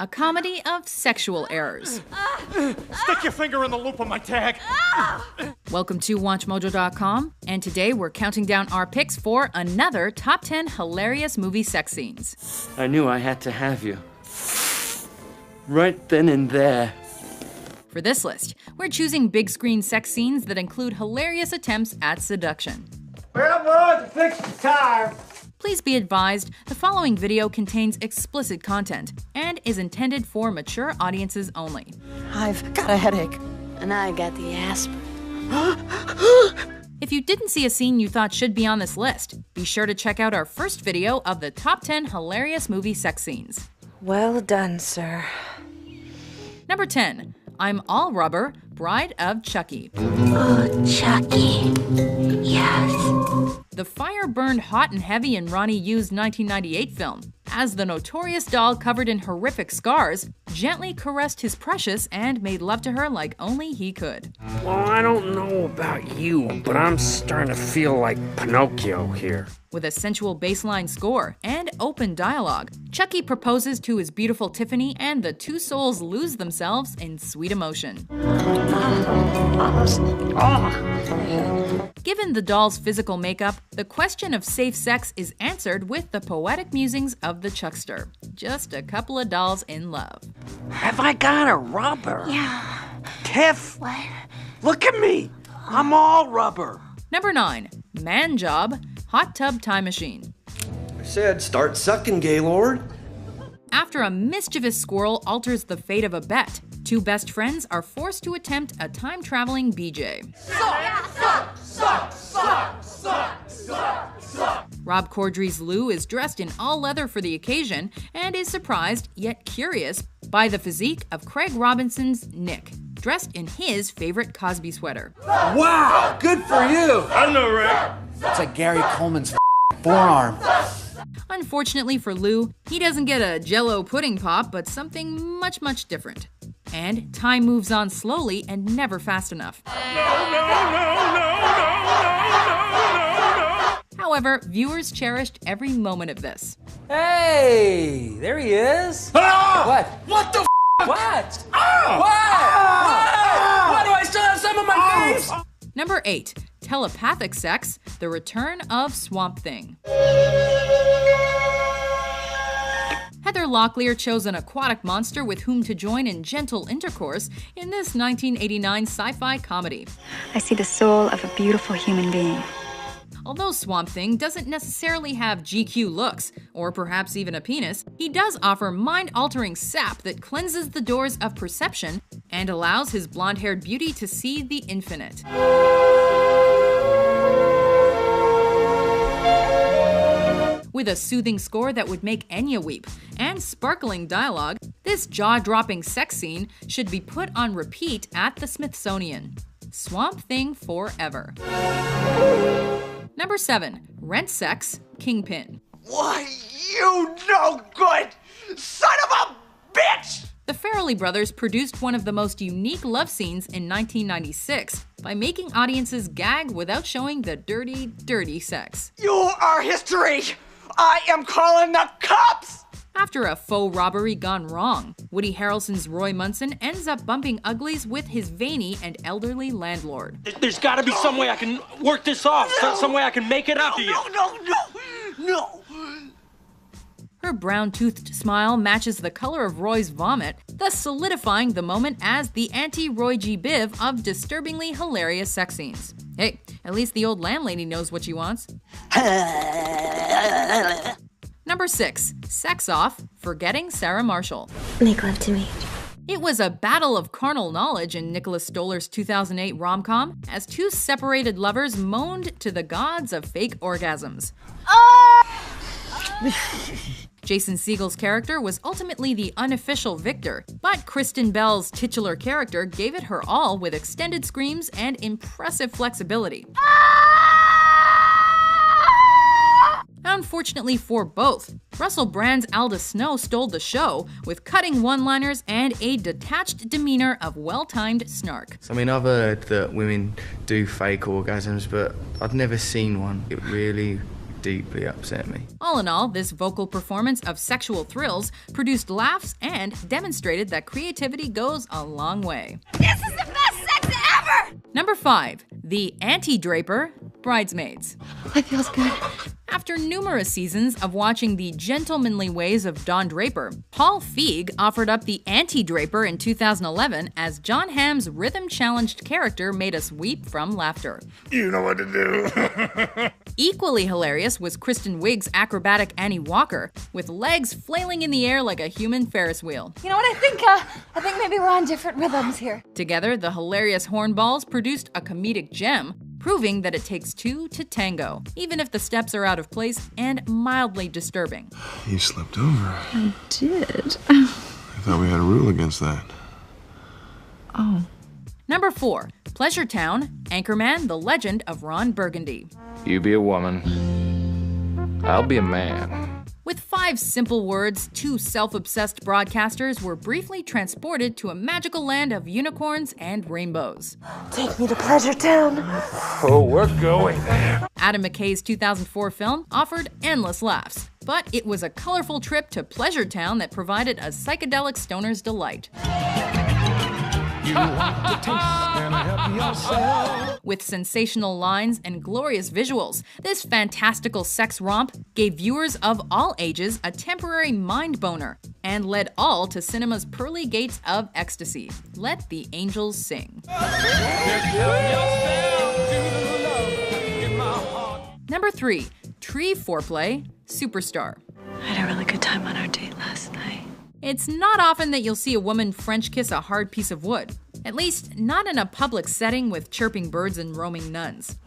a comedy of sexual errors. Stick your finger in the loop of my tag. Welcome to WatchMojo.com, and today we're counting down our picks for another top 10 hilarious movie sex scenes. I knew I had to have you. Right then and there. For this list, we're choosing big screen sex scenes that include hilarious attempts at seduction. Well, boys, fix the tire. Please be advised, the following video contains explicit content and is intended for mature audiences only. I've got a headache. And I got the aspirin. If you didn't see a scene you thought should be on this list, be sure to check out our first video of the top 10 hilarious movie sex scenes. Well done, sir. Number 10. I'm All Rubber, Bride of Chucky. Oh, Chucky. Yes. The fire burned hot and heavy in Ronnie Yu's 1998 film. As the notorious doll covered in horrific scars, gently caressed his precious and made love to her like only he could. Well, I don't know about you, but I'm starting to feel like Pinocchio here. With a sensual bassline score and open dialogue, Chucky proposes to his beautiful Tiffany and the two souls lose themselves in sweet emotion. Given the doll's physical makeup, the question of safe sex is answered with the poetic musings of the Chuckster. Just a couple of dolls in love. Have I got a rubber? Yeah. Tiff, What? look at me. I'm all rubber. Number 9. Man Job, Hot Tub Time Machine. I said, start sucking, Gaylord. After a mischievous squirrel alters the fate of a bet, two best friends are forced to attempt a time-traveling BJ. Rob Corddry's Lou is dressed in all leather for the occasion and is surprised, yet curious, by the physique of Craig Robinson's Nick, dressed in his favorite Cosby sweater. Wow, good for you. I know, right? It's like Gary Coleman's forearm. Unfortunately for Lou, he doesn't get a Jell-O pudding pop, but something much, much different. And time moves on slowly and never fast enough. However, viewers cherished every moment of this. Hey, there he is. Ah! What? What the What? Ah! What? Why do I still have some on my face? Number 8. Telepathic Sex, The Return of Swamp Thing. Heather Locklear chose an aquatic monster with whom to join in gentle intercourse in this 1989 sci-fi comedy. I see the soul of a beautiful human being. Although Swamp Thing doesn't necessarily have GQ looks, or perhaps even a penis, he does offer mind-altering sap that cleanses the doors of perception and allows his blonde-haired beauty to see the infinite. With a soothing score that would make Enya weep, and sparkling dialogue, this jaw-dropping sex scene should be put on repeat at the Smithsonian. Swamp Thing forever. Number 7. Rent Sex, Kingpin. Why, you no good son of a bitch! The Farrelly brothers produced one of the most unique love scenes in 1996 by making audiences gag without showing the dirty, dirty sex. You are history. I am calling the cops! After a faux robbery gone wrong, Woody Harrelson's Roy Munson ends up bumping uglies with his veiny and elderly landlord. There's got to be some way I can work this off. Some way I can make it up to you. No. Her brown-toothed smile matches the color of Roy's vomit, thus solidifying the moment as the anti-Roy G. Biv of disturbingly hilarious sex scenes. Hey, at least the old landlady knows what she wants. Number 6. Sex Off, Forgetting Sarah Marshall. Make love to me. It was a battle of carnal knowledge in Nicholas Stoller's 2008 rom-com as two separated lovers moaned to the gods of fake orgasms. Jason Segel's character was ultimately the unofficial victor, but Kristen Bell's titular character gave it her all with extended screams and impressive flexibility. Unfortunately for both, Russell Brand's Alda Snow stole the show with cutting one-liners and a detached demeanor of well-timed snark. I mean, I've heard that women do fake orgasms, but I'd never seen one. It really deeply upset me. All in all, this vocal performance of sexual thrills produced laughs and demonstrated that creativity goes a long way. This is the best sex ever! Number 5. The Anti-Draper, Bridesmaids. That feels good. After numerous seasons of watching the gentlemanly ways of Don Draper, Paul Feig offered up the Anti-Draper in 2011 as Jon Hamm's rhythm-challenged character made us weep from laughter. You know what to do. Equally hilarious was Kristen Wiig's acrobatic Annie Walker, with legs flailing in the air like a human Ferris wheel. You know what, I think maybe we're on different rhythms here. Together, the hilarious hornballs produced a comedic gem, proving that it takes two to tango, even if the steps are out of place and mildly disturbing. You slipped over. I did. I thought we had a rule against that. Oh. Number 4. Pleasure Town, Anchorman, The Legend of Ron Burgundy. You be a woman. I'll be a man. With 5 simple words, 2 self-obsessed broadcasters were briefly transported to a magical land of unicorns and rainbows. Take me to Pleasure Town. Oh, we're going there. Adam McKay's 2004 film offered endless laughs, but it was a colorful trip to Pleasure Town that provided a psychedelic stoner's delight. With sensational lines and glorious visuals, this fantastical sex romp gave viewers of all ages a temporary mind boner and led all to cinema's pearly gates of ecstasy. Let the angels sing. Number 3. Tree Foreplay, Superstar. I had a really good time on our date last night. It's not often that you'll see a woman French kiss a hard piece of wood. At least, not in a public setting with chirping birds and roaming nuns.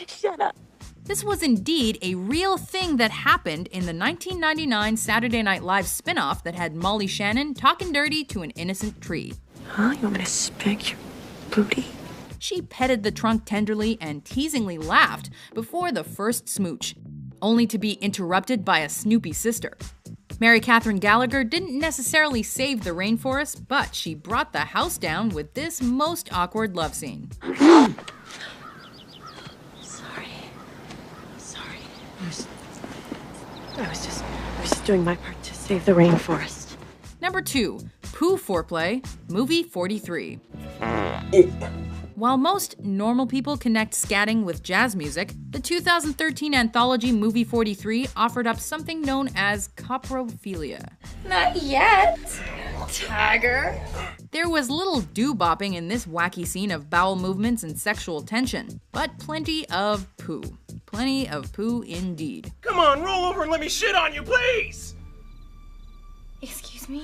Shut up. This was indeed a real thing that happened in the 1999 Saturday Night Live spin-off that had Molly Shannon talking dirty to an innocent tree. Huh? You want me to spank your booty? She petted the trunk tenderly and teasingly laughed before the first smooch, only to be interrupted by a snoopy sister. Mary Catherine Gallagher didn't necessarily save the rainforest, but she brought the house down with this most awkward love scene. Sorry. I was just doing my part to save the rainforest. Number 2. Pooh Foreplay, Movie 43. While most normal people connect scatting with jazz music, the 2013 anthology Movie 43 offered up something known as coprophilia. Not yet, Tiger. There was little doo-bopping in this wacky scene of bowel movements and sexual tension, but plenty of poo. Plenty of poo indeed. Come on, roll over and let me shit on you, please! Excuse me?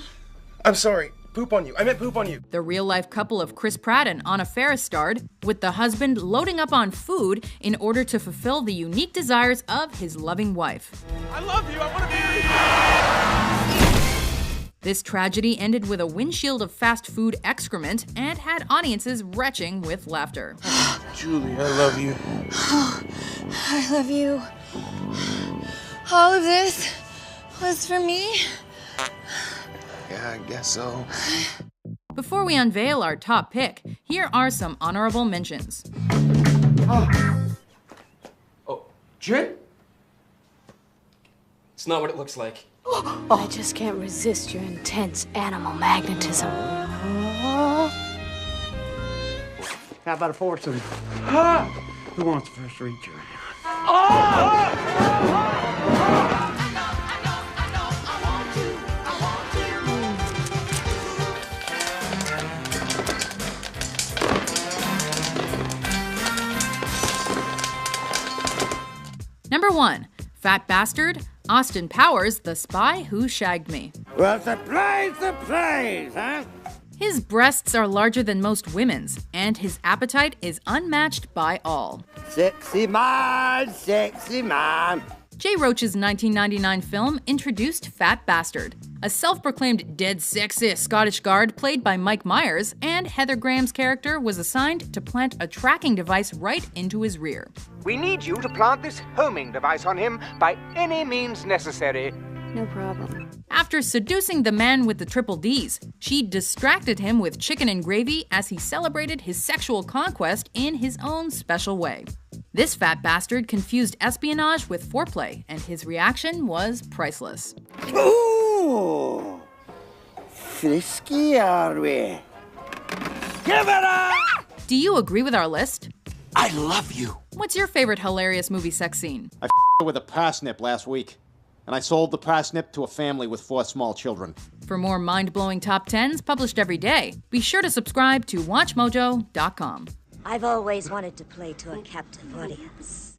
I'm sorry. Poop on you. I meant poop on you. The real-life couple of Chris Pratt and Anna Faris starred, with the husband loading up on food in order to fulfill the unique desires of his loving wife. I love you. I want to be with you. This tragedy ended with a windshield of fast food excrement and had audiences retching with laughter. Julie, I love you. I love you. All of this was for me? Yeah, I guess so. Before we unveil our top pick, here are some honorable mentions. Oh, Jen? It's not what it looks like. I just can't resist your intense animal magnetism. How about a foursome? Who wants the first reach? Number 1. Fat Bastard, Austin Powers, The Spy Who Shagged Me. Well, surprise, huh? His breasts are larger than most women's, and his appetite is unmatched by all. Sexy man, sexy man. Jay Roach's 1999 film introduced Fat Bastard, a self-proclaimed dead sexy Scottish guard played by Mike Myers, and Heather Graham's character was assigned to plant a tracking device right into his rear. We need you to plant this homing device on him by any means necessary. No problem. After seducing the man with the triple Ds, she distracted him with chicken and gravy as he celebrated his sexual conquest in his own special way. This fat bastard confused espionage with foreplay, and his reaction was priceless. Ooh! Frisky are we? Give it up! Do you agree with our list? I love you. What's your favorite hilarious movie sex scene? I with a parsnip last week, and I sold the parsnip to a family with 4 small children. For more mind-blowing top 10s published every day, be sure to subscribe to WatchMojo.com. I've always wanted to play to a captive audience.